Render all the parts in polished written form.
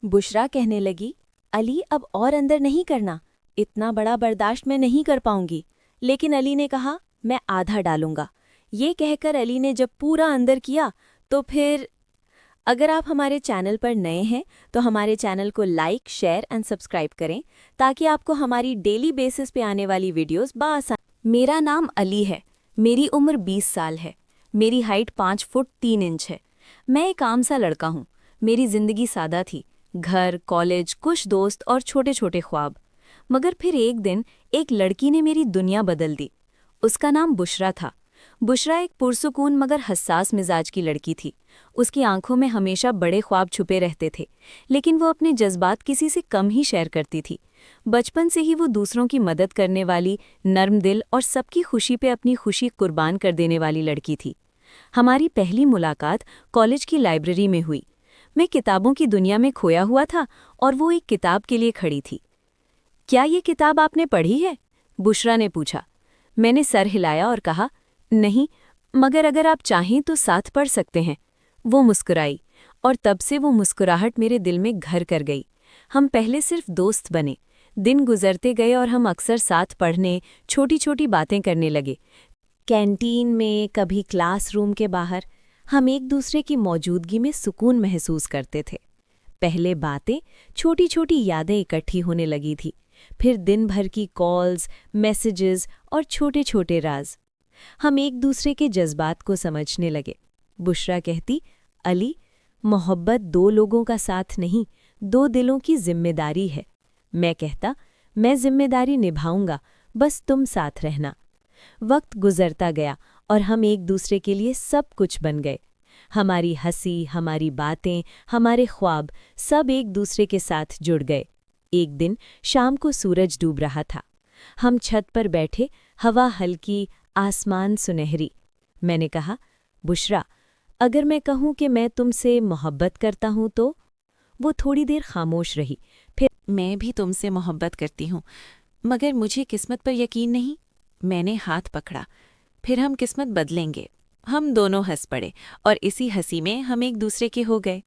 बुशरा कहने लगी, अली अब और अंदर नहीं करना, इतना बड़ा बर्दाश्त मैं नहीं कर पाऊंगी। लेकिन अली ने कहा, मैं आधा डालूंगा। ये कहकर अली ने जब पूरा अंदर किया तो फिर। अगर आप हमारे चैनल पर नए हैं तो हमारे चैनल को लाइक, शेयर एंड सब्सक्राइब करें ताकि आपको हमारी डेली बेसिस पे आने वाली वीडियोस बाआसान। मेरा नाम अली है, मेरी उम्र 20 साल है, मेरी हाइट 5 फुट 3 इंच है। मैं एक आम सा लड़का हूँ। मेरी जिंदगी सादा थी, घर, कॉलेज, कुछ दोस्त और छोटे छोटे ख्वाब। मगर फिर एक दिन एक लड़की ने मेरी दुनिया बदल दी। उसका नाम बुशरा था। बुशरा एक पुरसुकून मगर हसास मिजाज की लड़की थी। उसकी आंखों में हमेशा बड़े ख्वाब छुपे रहते थे, लेकिन वो अपने जज्बात किसी से कम ही शेयर करती थी। बचपन से ही वो दूसरों की मदद करने वाली, नर्म दिल और सबकी खुशी पे अपनी खुशी कुर्बान कर देने वाली लड़की थी। हमारी पहली मुलाकात कॉलेज की लाइब्रेरी में हुई। मैं किताबों की दुनिया में खोया हुआ था और वो एक किताब के लिए खड़ी थी। क्या ये किताब आपने पढ़ी है? बुशरा ने पूछा। मैंने सर हिलाया और कहा, नहीं, मगर अगर आप चाहें तो साथ पढ़ सकते हैं। वो मुस्कुराई और तब से वो मुस्कुराहट मेरे दिल में घर कर गई। हम पहले सिर्फ दोस्त बने। दिन गुजरते गए और हम अक्सर साथ पढ़ने, छोटी छोटी बातें करने लगे। कैंटीन में, कभी क्लासरूम के बाहर, हम एक दूसरे की मौजूदगी में सुकून महसूस करते थे। पहले बातें, छोटी छोटी यादें इकट्ठी होने लगी थी, फिर दिन भर की कॉल्स, मैसेजेस और छोटे छोटे राज। हम एक दूसरे के जज्बात को समझने लगे। बुशरा कहती, अली, मोहब्बत 2 लोगों का साथ नहीं, 2 दिलों की जिम्मेदारी है। मैं कहता, मैं जिम्मेदारी निभाऊंगा, बस तुम साथ रहना। वक्त गुजरता गया और हम एक दूसरे के लिए सब कुछ बन गए। हमारी हंसी, हमारी बातें, हमारे ख्वाब सब एक दूसरे के साथ जुड़ गए। एक दिन शाम को सूरज डूब रहा था। हम छत पर बैठे, हवा हल्की, आसमान सुनहरी। मैंने कहा, बुशरा, अगर मैं कहूँ कि मैं तुमसे मोहब्बत करता हूँ तो? वो थोड़ी देर खामोश रही, फिर, मैं भी तुमसे मोहब्बत करती हूँ, मगर मुझे किस्मत पर यकीन नहीं। मैंने हाथ पकड़ा। फिर हम किस्मत बदलेंगे। हम दोनों हंस पड़े और इसी हंसी में हम एक दूसरे के हो गए।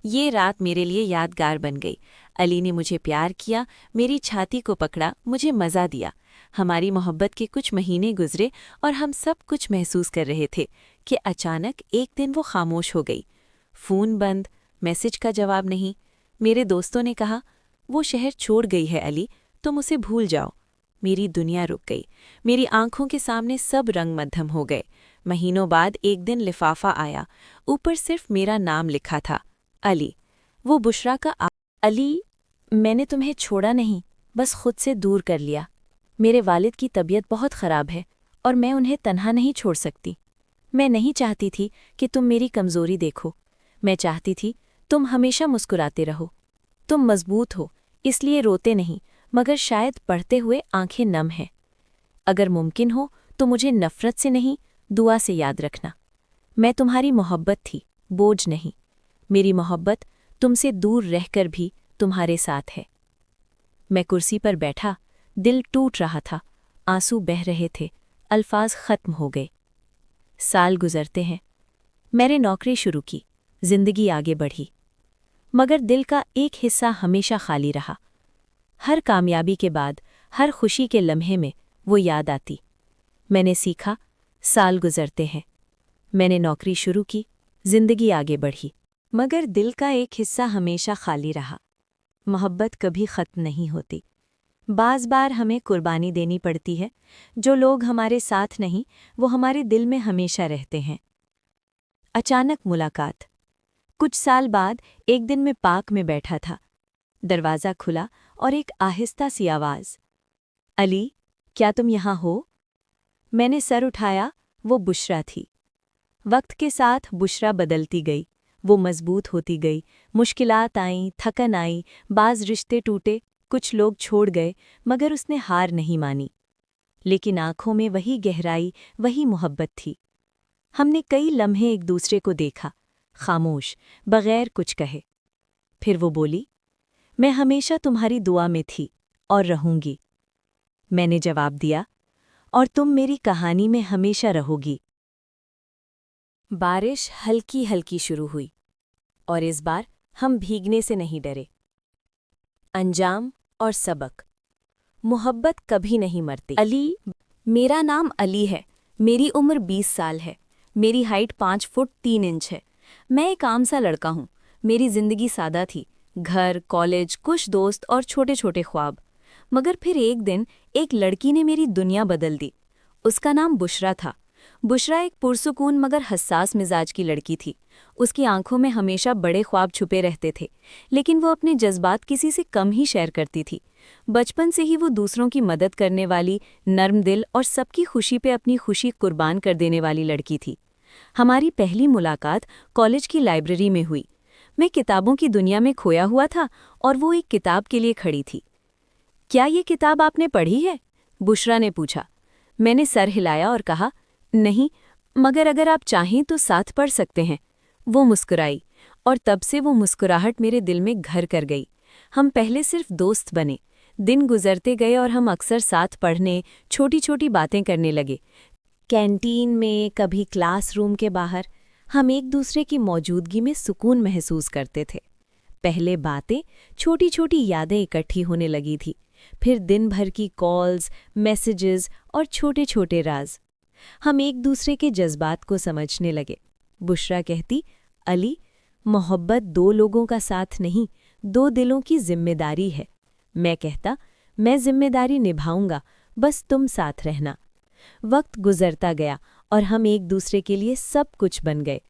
ये रात मेरे लिए यादगार बन गई। अली ने मुझे प्यार किया, मेरी छाती को पकड़ा, मुझे मज़ा दिया। हमारी मोहब्बत के कुछ महीने गुजरे और हम सब कुछ महसूस कर रहे थे कि अचानक एक दिन वो खामोश हो गई। फ़ोन बंद, मैसेज का जवाब नहीं। मेरे दोस्तों ने कहा, वो शहर छोड़ गई है अली, तुम उसे भूल जाओ। मेरी दुनिया रुक गई। मेरी आंखों के सामने सब रंग मध्यम हो गए। महीनों बाद एक दिन लिफाफा आया। ऊपर सिर्फ मेरा नाम लिखा था, अली। वो बुशरा का अली, मैंने तुम्हें छोड़ा नहीं, बस खुद से दूर कर लिया। मेरे वालिद की तबीयत बहुत ख़राब है और मैं उन्हें तन्हा नहीं छोड़ सकती। मैं नहीं चाहती थी कि तुम मेरी कमज़ोरी देखो। मैं चाहती थी तुम हमेशा मुस्कुराते रहो। तुम मजबूत हो, इसलिए रोते नहीं, मगर शायद पढ़ते हुए आंखें नम हैं। अगर मुमकिन हो तो मुझे नफ़रत से नहीं, दुआ से याद रखना। मैं तुम्हारी मोहब्बत थी, बोझ नहीं। मेरी मोहब्बत तुमसे दूर रहकर भी तुम्हारे साथ है। मैं कुर्सी पर बैठा, दिल टूट रहा था, आंसू बह रहे थे, अल्फाज खत्म हो गए। साल गुजरते हैं। मैंने नौकरी शुरू की, जिंदगी आगे बढ़ी, मगर दिल का एक हिस्सा हमेशा खाली रहा। हर कामयाबी के बाद, हर खुशी के लम्हे में वो याद आती। मैंने सीखा, साल गुजरते हैं। मैंने नौकरी शुरू की, जिंदगी आगे बढ़ी, मगर दिल का एक हिस्सा हमेशा खाली रहा। मोहब्बत कभी ख़त्म नहीं होती। बाज़ बार हमें कुर्बानी देनी पड़ती है। जो लोग हमारे साथ नहीं, वो हमारे दिल में हमेशा रहते हैं। अचानक मुलाकात। कुछ साल बाद एक दिन मैं पार्क में बैठा था। दरवाज़ा खुला और एक आहिस्ता सी आवाज़, अली, क्या तुम यहाँ हो? मैंने सर उठाया, वो बुशरा थी। वक्त के साथ बुशरा बदलती गई। वो मजबूत होती गई। मुश्किलात आईं, थकन आई, बाज़ रिश्ते टूटे, कुछ लोग छोड़ गए, मगर उसने हार नहीं मानी। लेकिन आंखों में वही गहराई, वही मोहब्बत थी। हमने कई लम्हे एक दूसरे को देखा, खामोश, बगैर कुछ कहे। फिर वो बोली, मैं हमेशा तुम्हारी दुआ में थी और रहूंगी। मैंने जवाब दिया, और तुम मेरी कहानी में हमेशा रहोगी। बारिश हल्की हल्की शुरू हुई और इस बार हम भीगने से नहीं डरे। अंजाम और सबक। मोहब्बत कभी नहीं मरती। अली, मेरा नाम अली है। मेरी उम्र 20 साल है। मेरी हाइट 5 फुट 3 इंच है। मैं एक आम सा लड़का हूँ। मेरी जिंदगी सादा थी। घर, कॉलेज, कुछ दोस्त और छोटे छोटे ख्वाब। मगर फिर एक दिन एक लड़की ने मेरी दुनिया बदल दी। उसका नाम बुशरा था। बुशरा एक पुरसुकून मगर हसास मिजाज की लड़की थी। उसकी आंखों में हमेशा बड़े ख्वाब छुपे रहते थे, लेकिन वो अपने जज्बात किसी से कम ही शेयर करती थी। बचपन से ही वो दूसरों की मदद करने वाली, नर्म दिल और सबकी खुशी पे अपनी खुशी कुर्बान कर देने वाली लड़की थी। हमारी पहली मुलाकात कॉलेज की लाइब्रेरी में हुई। मैं किताबों की दुनिया में खोया हुआ था और वो एक किताब के लिए खड़ी थी। क्या ये किताब आपने पढ़ी है? बुशरा ने पूछा। मैंने सर हिलाया और कहा, नहीं, मगर अगर आप चाहें तो साथ पढ़ सकते हैं। वो मुस्कुराई और तब से वो मुस्कुराहट मेरे दिल में घर कर गई। हम पहले सिर्फ दोस्त बने। दिन गुजरते गए और हम अक्सर साथ पढ़ने, छोटी छोटी बातें करने लगे। कैंटीन में, कभी क्लासरूम के बाहर, हम एक दूसरे की मौजूदगी में सुकून महसूस करते थे। पहले बातें, छोटी छोटी यादें इकट्ठी होने लगी थी। फिर दिन भर की कॉल्स, मैसेजेस और छोटे छोटे राज। हम एक दूसरे के जज्बात को समझने लगे। बुशरा कहती, अली, मोहब्बत 2 लोगों का साथ नहीं, 2 दिलों की जिम्मेदारी है। मैं कहता, मैं जिम्मेदारी निभाऊंगा, बस तुम साथ रहना। वक्त गुजरता गया और हम एक दूसरे के लिए सब कुछ बन गए।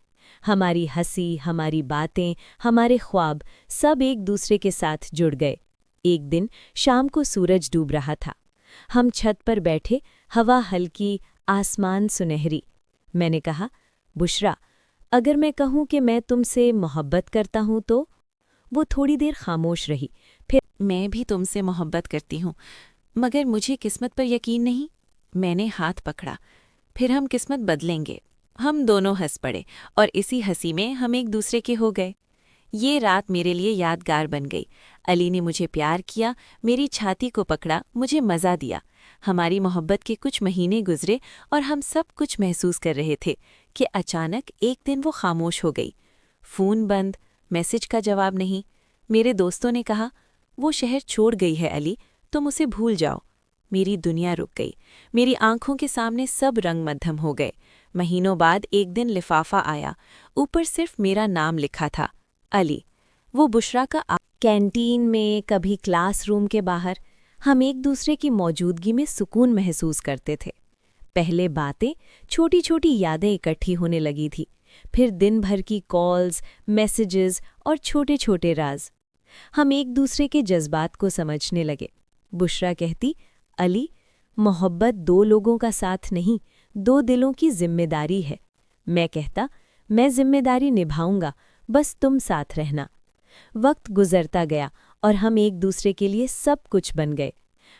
हमारी हंसी, हमारी बातें, हमारे ख्वाब सब एक दूसरे के साथ जुड़ गए। एक दिन शाम को सूरज डूब रहा था। हम छत पर बैठे, हवा हल्की, आसमान सुनहरी। मैंने कहा, बुशरा, अगर मैं कहूँ कि मैं तुमसे मोहब्बत करता हूँ तो? वो थोड़ी देर खामोश रही। फिर, मैं भी तुमसे मोहब्बत करती हूँ, मगर मुझे किस्मत पर यकीन नहीं। मैंने हाथ पकड़ा। फिर हम किस्मत बदलेंगे। हम दोनों हंस पड़े और इसी हंसी में हम एक दूसरे के हो गए। ये रात मेरे लिए यादगार बन गई। अली ने मुझे प्यार किया, मेरी छाती को पकड़ा, मुझे मज़ा दिया। हमारी मोहब्बत के कुछ महीने गुजरे और हम सब कुछ महसूस कर रहे थे कि अचानक एक दिन वो खामोश हो गई। फ़ोन बंद, मैसेज का जवाब नहीं। मेरे दोस्तों ने कहा, वो शहर छोड़ गई है अली, तुम उसे भूल जाओ। मेरी दुनिया रुक गई। मेरी आंखों के सामने सब रंग मध्यम हो गए। महीनों बाद एक दिन लिफाफा आया। ऊपर सिर्फ मेरा नाम लिखा था, अली। वो बुशरा का कैंटीन में, कभी क्लासरूम के बाहर, हम एक दूसरे की मौजूदगी में सुकून महसूस करते थे। पहले बातें, छोटी छोटी यादें इकट्ठी होने लगी थी। फिर दिन भर की कॉल्स, मैसेजेस और छोटे छोटे राज। हम एक दूसरे के जज्बात को समझने लगे। बुशरा कहती, अली, मोहब्बत 2 लोगों का साथ नहीं, 2 दिलों की जिम्मेदारी है। मैं कहता, मैं जिम्मेदारी निभाऊंगा, बस तुम साथ रहना। वक्त गुजरता गया और हम एक दूसरे के लिए सब कुछ बन गए।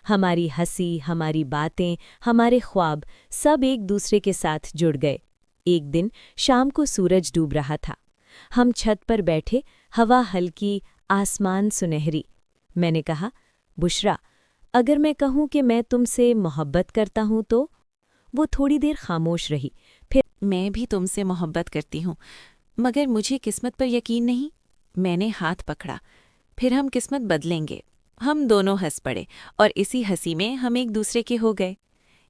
हमारी हंसी, हमारी बातें, हमारे ख्वाब सब एक दूसरे के साथ जुड़ गए। एक दिन शाम को सूरज डूब रहा था। हम छत पर बैठे, हवा हल्की, आसमान सुनहरी। मैंने कहा, बुशरा, अगर मैं कहूँ कि मैं तुमसे मोहब्बत करता हूँ तो? वो थोड़ी देर खामोश रही। फिर, मैं भी तुमसे मोहब्बत करती हूँ, मगर मुझे किस्मत पर यकीन नहीं। मैंने हाथ पकड़ा। फिर हम किस्मत बदलेंगे। हम दोनों हंस पड़े और इसी हंसी में हम एक दूसरे के हो गए।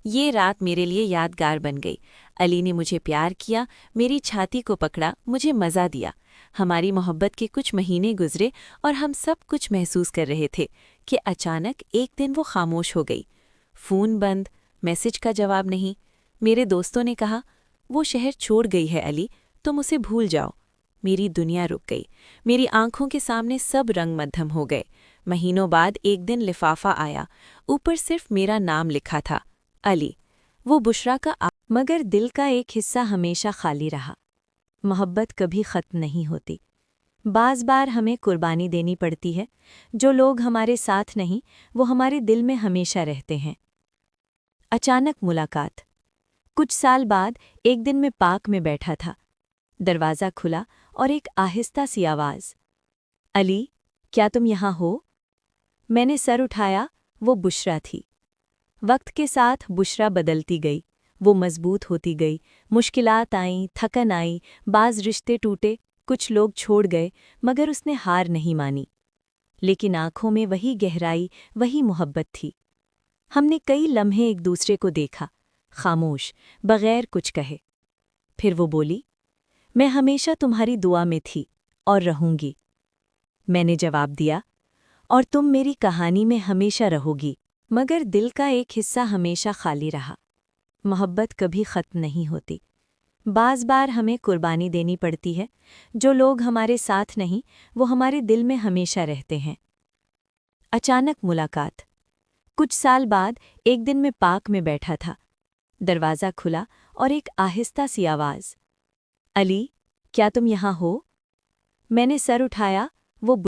ये रात मेरे लिए यादगार बन गई। अली ने मुझे प्यार किया, मेरी छाती को पकड़ा, मुझे मज़ा दिया। हमारी मोहब्बत के कुछ महीने गुजरे और हम सब कुछ महसूस कर रहे थे कि अचानक एक दिन वो खामोश हो गई। फ़ोन बंद, मैसेज का जवाब नहीं। मेरे दोस्तों ने कहा, वो शहर छोड़ गई है अली, तुम उसे भूल जाओ। मेरी दुनिया रुक गई। मेरी आंखों के सामने सब रंग मध्यम हो गए। महीनों बाद एक दिन लिफाफा आया। ऊपर सिर्फ मेरा नाम लिखा था, अली। वो बुशरा का मगर दिल का एक हिस्सा हमेशा खाली रहा। मोहब्बत कभी ख़त्म नहीं होती। बाज़ बार हमें कुर्बानी देनी पड़ती है। जो लोग हमारे साथ नहीं, वो हमारे दिल में हमेशा रहते हैं। अचानक मुलाकात। कुछ साल बाद एक दिन मैं पार्क में बैठा था। दरवाज़ा खुला और एक आहिस्ता सी आवाज़, अली, क्या तुम यहाँ हो? मैंने सर उठाया। वो बुशरा थी। वक्त के साथ बुशरा बदलती गई। वो मजबूत होती गई। मुश्किलात आईं, थकन आई, बाज़ रिश्ते टूटे, کچھ لوگ چھوڑ گئے مگر اس نے ہار نہیں مانی، لیکن آنکھوں میں وہی گہرائی، وہی محبت تھی۔ ہم نے کئی لمحے ایک دوسرے کو دیکھا، خاموش، بغیر کچھ کہے۔ پھر وہ بولی، میں ہمیشہ تمہاری دعا میں تھی اور رہوں گی۔ میں نے جواب دیا، اور تم میری کہانی میں ہمیشہ رہو گی۔ مگر دل کا ایک حصہ ہمیشہ خالی رہا۔ محبت کبھی ختم نہیں ہوتی، بعض بار ہمیں قربانی دینی پڑتی ہے۔ جو لوگ ہمارے ساتھ نہیں، وہ ہمارے دل میں ہمیشہ رہتے ہیں۔ اچانک ملاقات۔ کچھ سال بعد ایک دن میں پارک میں بیٹھا تھا، دروازہ کھلا اور ایک آہستہ سی آواز، علی، کیا تم یہاں ہو؟ میں نے سر اٹھایا، وہ